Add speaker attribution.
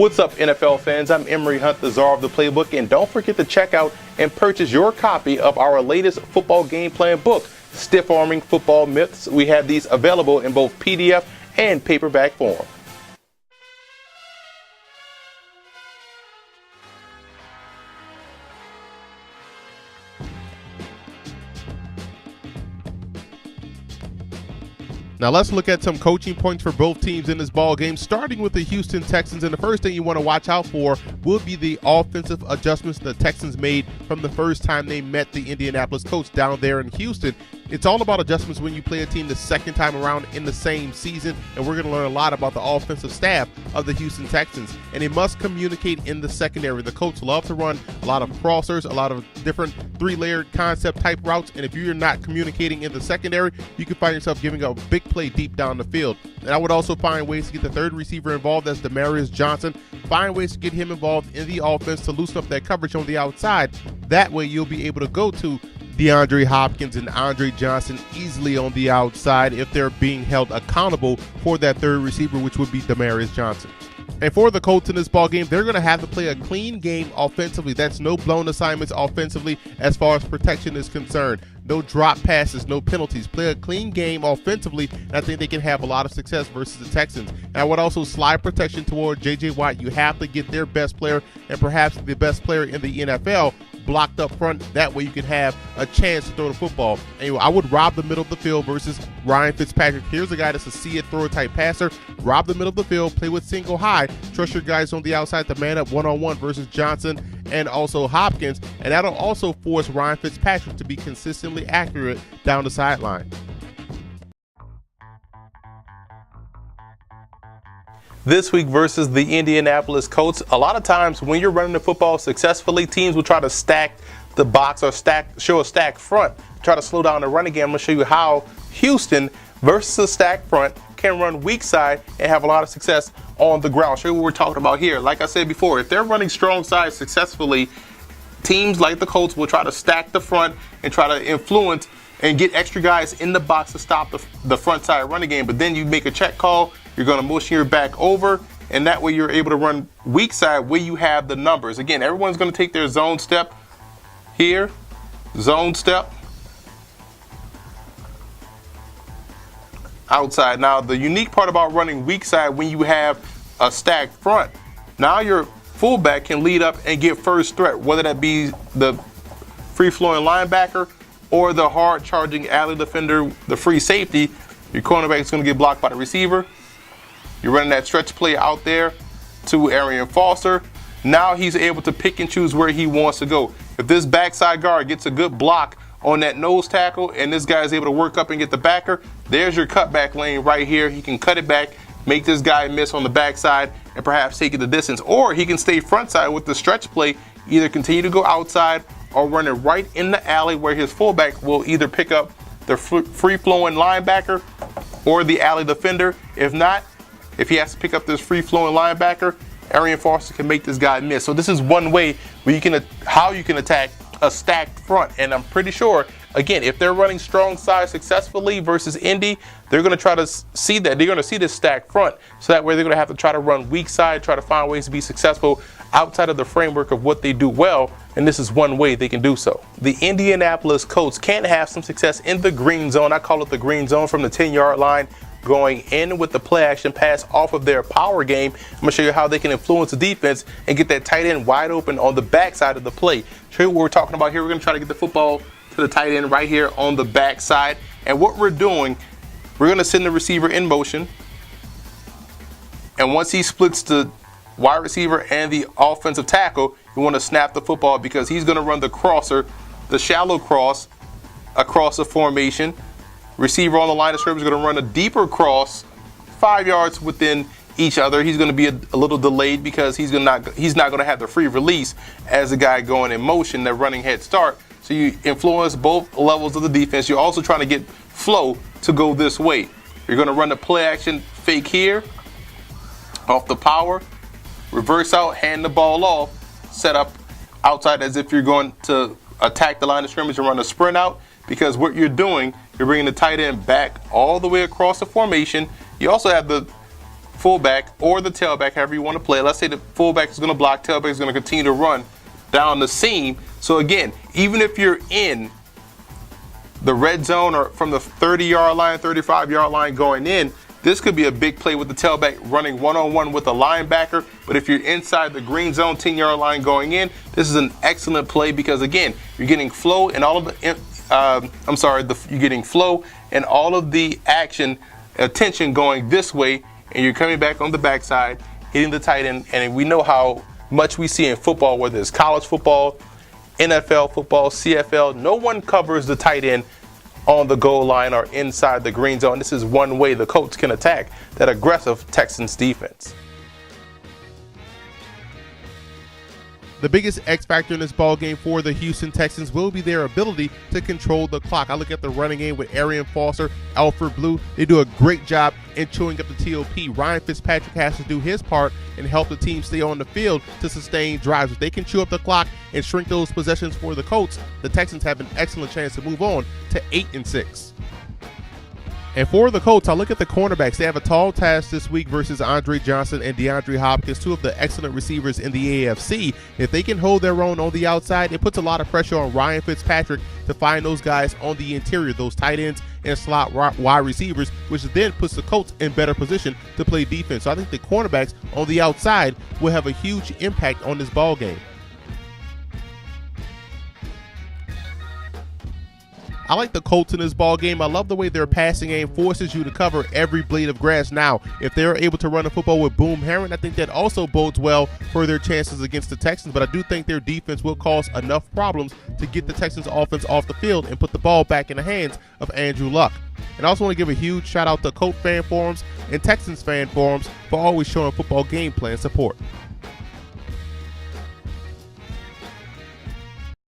Speaker 1: What's up, NFL fans? I'm Emery Hunt, the czar of the playbook, and don't forget to check out and purchase your copy of our latest football game plan book, Stiff Arming Football Myths. We have these available in both PDF and paperback form.
Speaker 2: Now let's look at some coaching points for both teams in this ball game, starting with the Houston Texans. And the first thing you want to watch out for will be the offensive adjustments the Texans made from the first time they met the Indianapolis Colts down there in Houston. It's all about adjustments when you play a team the second time around in the same season, and we're going to learn a lot about the offensive staff of the Houston Texans. And they must communicate in the secondary. The Colts love to run a lot of crossers, a lot of different three-layered concept type routes, and if you're not communicating in the secondary, you can find yourself giving up a big play deep down the field. And I would also find ways to get the third receiver involved, that's Demarius Johnson. Find ways to get him involved in the offense to loosen up that coverage on the outside. That way you'll be able to go to DeAndre Hopkins and Andre Johnson easily on the outside if they're being held accountable for that third receiver, which would be Demarius Johnson. And for the Colts in this ball game, they're going to have to play a clean game offensively. That's no blown assignments offensively as far as protection is concerned. No drop passes, no penalties. Play a clean game offensively, and I think they can have a lot of success versus the Texans. And I would also slide protection toward J.J. Watt. You have to get their best player and perhaps the best player in the NFL blocked up front. That way you can have a chance to throw the football. Anyway, I would rob the middle of the field versus Ryan Fitzpatrick. Here's a guy that's a see-it-throw type passer. Rob the middle of the field, play with single high. Trust your guys on the outside to man up one-on-one versus Johnson and also Hopkins. And that'll also force Ryan Fitzpatrick to be consistently accurate down the sideline.
Speaker 1: This week versus the Indianapolis Colts, a lot of times when you're running the football successfully, teams will try to stack the box or show a stacked front, try to slow down the running game. I'm going to show you how Houston versus a stacked front can run weak side and have a lot of success on the ground. Show you what we're talking about here. Like I said before, if they're running strong side successfully, teams like the Colts will try to stack the front and try to influence and get extra guys in the box to stop the front side running game. But then you make a check call, you're going to motion your back over, and that way you're able to run weak side where you have the numbers. Again, everyone's going to take their zone step here, zone step, outside. Now, the unique part about running weak side when you have a stacked front, now your fullback can lead up and get first threat, whether that be the free-flowing linebacker or the hard-charging alley defender, the free safety. Your cornerback is going to get blocked by the receiver. You're running that stretch play out there to Arian Foster. Now he's able to pick and choose where he wants to go. If this backside guard gets a good block on that nose tackle and this guy is able to work up and get the backer, there's your cutback lane right here. He can cut it back, make this guy miss on the backside, and perhaps take it the distance. Or he can stay front side with the stretch play, either continue to go outside or run it right in the alley where his fullback will either pick up the free-flowing linebacker or the alley defender. If not, if he has to pick up this free-flowing linebacker, Arian Foster can make this guy miss. So this is one way where how you can attack a stacked front. And I'm pretty sure, again, if they're running strong side successfully versus Indy, they're going to try to see that. They're going to see this stacked front. So that way they're going to have to try to run weak side, try to find ways to be successful outside of the framework of what they do well. And this is one way they can do so. The Indianapolis Colts can have some success in the green zone. I call it the green zone, from the 10-yard line, going in with the play action pass off of their power game. I'm going to show you how they can influence the defense and get that tight end wide open on the backside of the play. Show you what we're talking about here. We're going to try to get the football to the tight end right here on the backside. And what we're doing, we're going to send the receiver in motion. And once he splits the wide receiver and the offensive tackle, you want to snap the football because he's going to run the crosser, the shallow cross across the formation. Receiver on the line of scrimmage is going to run a deeper cross 5 yards within each other. He's going to be a little delayed because he's not going to have the free release as the guy going in motion, that running head start. So you influence both levels of the defense. You're also trying to get flow to go this way. You're going to run the play action fake here off the power, reverse out, hand the ball off, set up outside as if you're going to attack the line of scrimmage and run a sprint out. Because what you're doing, you're bringing the tight end back all the way across the formation. You also have the fullback or the tailback, however you want to play. Let's say the fullback is going to block, tailback is going to continue to run down the seam. So again, even if you're in the red zone or from the 30-yard line, 35-yard line going in, this could be a big play with the tailback running one-on-one with a linebacker. But if you're inside the green zone, 10-yard line going in, this is an excellent play because, again, you're getting flow and all of the you're getting flow and all of the attention going this way, and you're coming back on the backside, hitting the tight end. And we know how much we see in football, whether it's college football, NFL football, CFL, no one covers the tight end on the goal line or inside the green zone. This is one way the Colts can attack that aggressive Texans defense.
Speaker 2: The biggest X factor in this ball game for the Houston Texans will be their ability to control the clock. I look at the running game with Arian Foster, Alfred Blue. They do a great job in chewing up the TOP. Ryan Fitzpatrick has to do his part and help the team stay on the field to sustain drives. If they can chew up the clock and shrink those possessions for the Colts, the Texans have an excellent chance to move on to 8-6. And for the Colts, I look at the cornerbacks. They have a tall task this week versus Andre Johnson and DeAndre Hopkins, two of the excellent receivers in the AFC. If they can hold their own on the outside, it puts a lot of pressure on Ryan Fitzpatrick to find those guys on the interior, those tight ends and slot wide receivers, which then puts the Colts in better position to play defense. So I think the cornerbacks on the outside will have a huge impact on this ball game. I like the Colts in this ball game. I love the way their passing game forces you to cover every blade of grass. Now, if they're able to run the football with Boom Herron, I think that also bodes well for their chances against the Texans. But I do think their defense will cause enough problems to get the Texans offense off the field and put the ball back in the hands of Andrew Luck. And I also want to give a huge shout out to Colt fan forums and Texans fan forums for always showing football game plan support.